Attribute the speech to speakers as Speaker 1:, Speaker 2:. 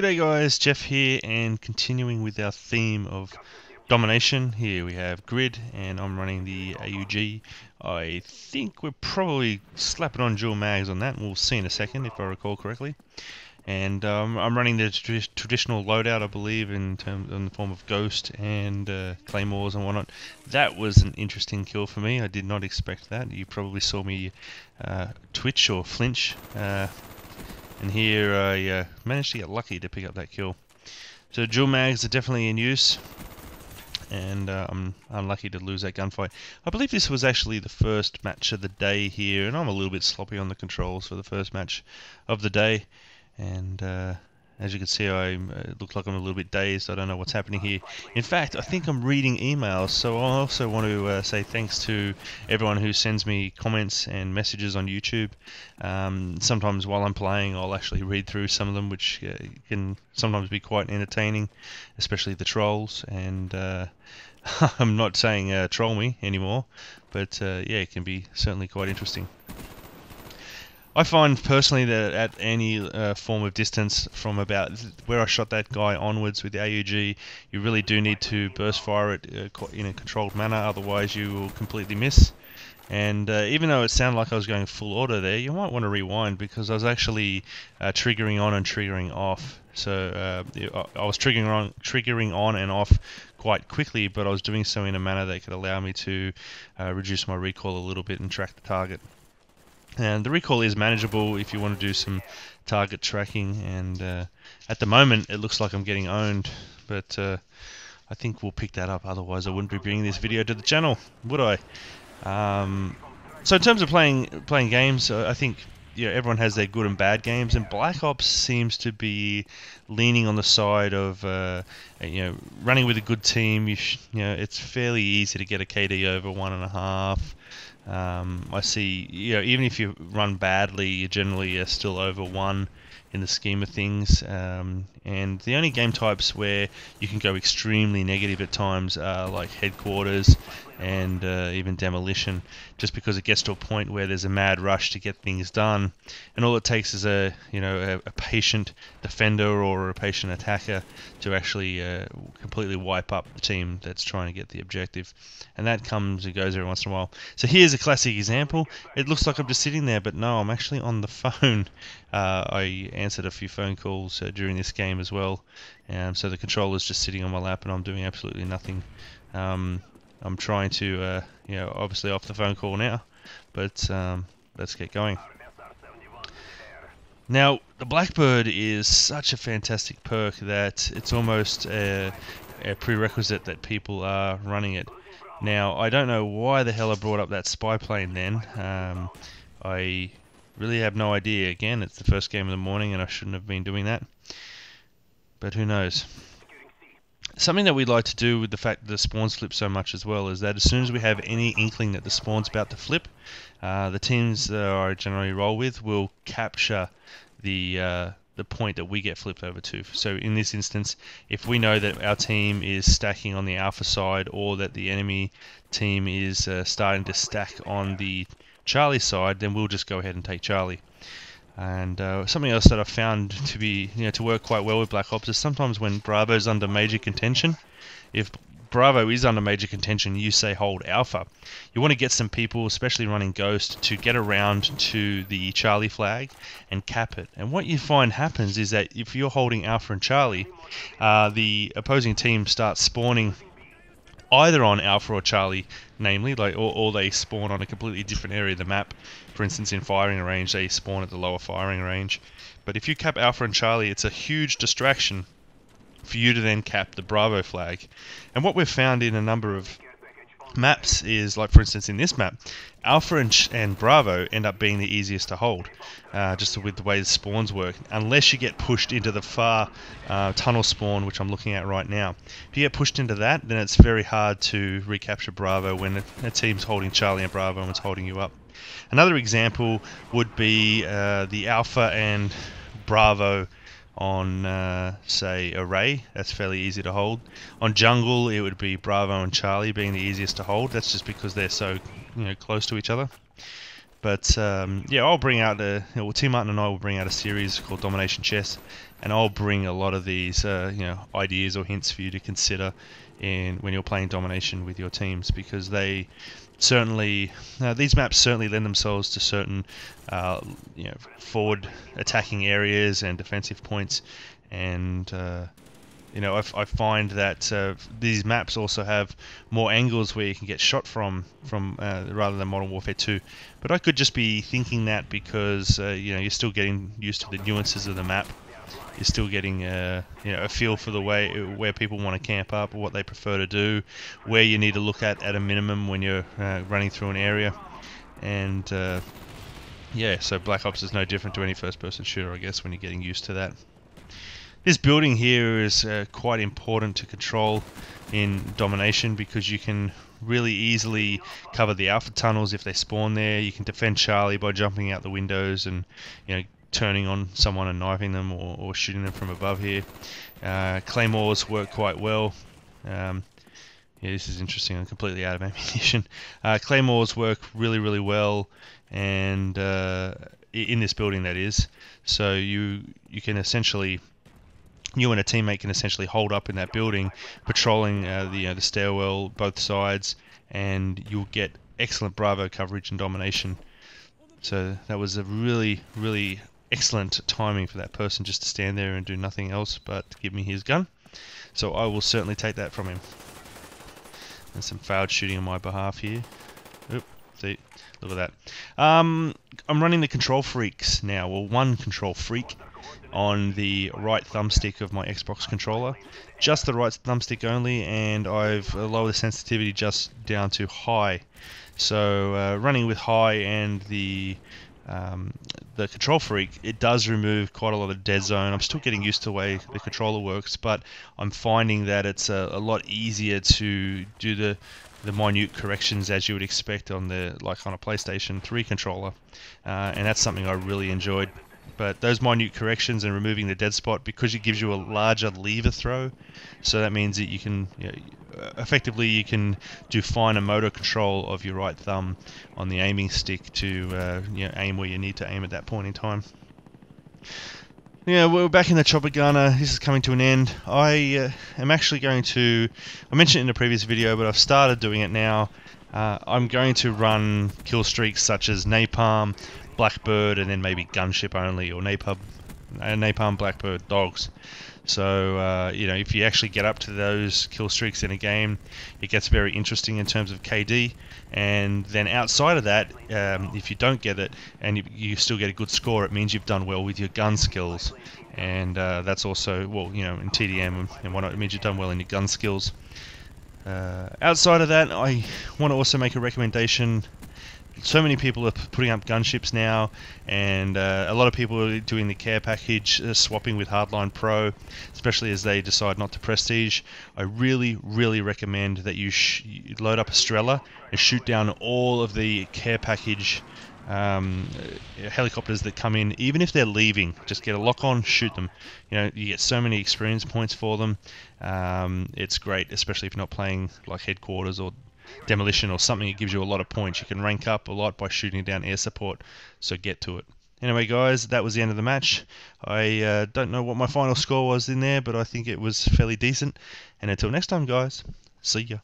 Speaker 1: G'day guys, Jeff here, and continuing with our theme of domination. Here we have grid, and I'm running the AUG. I think we're probably slapping on dual mags on that, and we'll see in a second if I recall correctly. And I'm running the traditional loadout, I believe, in the form of Ghost and Claymores and whatnot. That was an interesting kill for me. I did not expect that. You probably saw me twitch or flinch. And here I managed to get lucky to pick up that kill. So dual mags are definitely in use, and I'm unlucky to lose that gunfight. I believe this was actually the first match of the day here, and I'm a little bit sloppy on the controls for the first match of the day. And as you can see, I look like I'm a little bit dazed. I don't know what's happening here. In fact, I think I'm reading emails, so I also want to say thanks to everyone who sends me comments and messages on YouTube. Sometimes while I'm playing, I'll actually read through some of them, which can sometimes be quite entertaining, especially the trolls. And I'm not saying troll me anymore, but yeah, it can be certainly quite interesting. I find personally that at any form of distance from about where I shot that guy onwards with the AUG, you really do need to burst fire it in a controlled manner, otherwise you will completely miss. And even though it sounded like I was going full auto there, you might want to rewind, because I was actually triggering on and triggering off. So I was triggering on and off quite quickly, but I was doing so in a manner that could allow me to reduce my recoil a little bit and track the target. And the recoil is manageable if you want to do some target tracking, and at the moment it looks like I'm getting owned, but I think we'll pick that up, otherwise I wouldn't be bringing this video to the channel, would I? So in terms of playing games, I think everyone has their good and bad games, and Black Ops seems to be leaning on the side of running with a good team. It's fairly easy to get a KD over 1.5. I see, even if you run badly, you generally are still over 1 in the scheme of things. And the only game types where you can go extremely negative at times are like Headquarters and even Demolition, just because it gets to a point where there's a mad rush to get things done, and all it takes is a patient defender or a patient attacker to actually completely wipe up the team that's trying to get the objective. And that comes and goes every once in a while. So here's a classic example. It looks like I'm just sitting there, but no, I'm actually on the phone. I answered a few phone calls during this game as well, so the controller's just sitting on my lap and I'm doing absolutely nothing. I'm trying to, obviously off the phone call now, but let's get going. Now, the Blackbird is such a fantastic perk that it's almost a prerequisite that people are running it. Now, I don't know why the hell I brought up that spy plane then. I really have no idea. Again, it's the first game of the morning and I shouldn't have been doing that. But who knows? Something that we'd like to do with the fact that the spawns flip so much as well is that as soon as we have any inkling that the spawn's about to flip, the teams that I generally roll with will capture the point that we get flipped over to. So in this instance, if we know that our team is stacking on the Alpha side, or that the enemy team is starting to stack on the Charlie side, then we'll just go ahead and take Charlie. And something else that I've found to be, to work quite well with Black Ops is sometimes when Bravo's under major contention. If Bravo is under major contention, you say hold Alpha. You want to get some people, especially running Ghost, to get around to the Charlie flag and cap it. And what you find happens is that if you're holding Alpha and Charlie, the opposing team starts spawning either on Alpha or Charlie, namely, or they spawn on a completely different area of the map. For instance, in firing range, they spawn at the lower firing range. But if you cap Alpha and Charlie, it's a huge distraction for you to then cap the Bravo flag. And what we've found in a number of maps is, like for instance in this map, Alpha and Bravo end up being the easiest to hold, just with the way the spawns work, unless you get pushed into the far tunnel spawn, which I'm looking at right now. If you get pushed into that, then it's very hard to recapture Bravo when a team's holding Charlie and Bravo and it's holding you up. Another example would be the Alpha and Bravo on, say, Array. That's fairly easy to hold. On Jungle, it would be Bravo and Charlie being the easiest to hold. That's just because they're so close to each other. But yeah, I'll bring out Team Martin and I will bring out a series called Domination Chess, and I'll bring a lot of these ideas or hints for you to consider when you're playing Domination with your teams, because they certainly these maps certainly lend themselves to certain forward attacking areas and defensive points, and I find that these maps also have more angles where you can get shot from rather than Modern Warfare 2. But I could just be thinking that because you're still getting used to the nuances of the map. You're still getting a feel for the way where people want to camp up, or what they prefer to do, where you need to look at a minimum when you're running through an area, and so Black Ops is no different to any first-person shooter, I guess, when you're getting used to that. This building here is quite important to control in Domination, because you can really easily cover the alpha tunnels if they spawn there. You can defend Charlie by jumping out the windows and turning on someone and knifing them, or shooting them from above here. Claymores work quite well. This is interesting. I'm completely out of ammunition. Claymores work really well, and in this building, that is. So you can essentially, you and a teammate can essentially hold up in that building, patrolling the stairwell, both sides, and you'll get excellent Bravo coverage and Domination. So that was a really excellent timing for that person just to stand there and do nothing else but give me his gun. So I will certainly take that from him. And some failed shooting on my behalf here. Oop, see, look at that. I'm running the Control Freaks now, well, one Control Freak on the right thumbstick of my Xbox controller. Just the right thumbstick only, and I've lowered the sensitivity just down to high. So running with high and the Control Freak, it does remove quite a lot of dead zone. I'm still getting used to the way the controller works, but I'm finding that it's a lot easier to do the minute corrections as you would expect on a PlayStation 3 controller, and that's something I really enjoyed. But those minute corrections and removing the dead spot, because it gives you a larger lever throw, so that means that you can effectively you can do finer motor control of your right thumb on the aiming stick to aim where you need to aim at that point in time. We're back in the chopper gunner. This is coming to an end. I am actually going to, I mentioned it in a previous video, but I've started doing it now. I'm going to run Killstreaks such as Napalm, Blackbird, and then maybe Gunship only, or Napalm, Blackbird, Dogs. So, if you actually get up to those kill streaks in a game, it gets very interesting in terms of KD. And then outside of that, if you don't get it and you still get a good score, it means you've done well with your gun skills. And that's also, well, in TDM and whatnot, it means you've done well in your gun skills. Outside of that, I want to also make a recommendation. So many people are putting up gunships now, and a lot of people are doing the care package, swapping with Hardline Pro, especially as they decide not to prestige. I really recommend that you load up a Strela and shoot down all of the care package helicopters that come in, even if they're leaving. Just get a lock on, shoot them. You get so many experience points for them. It's great, especially if you're not playing like Headquarters or Demolition or something. It gives you a lot of points. You can rank up a lot by shooting down air support, so get to it. Anyway guys, that was the end of the match. I don't know what my final score was in there, but I think it was fairly decent. And until next time guys, see ya.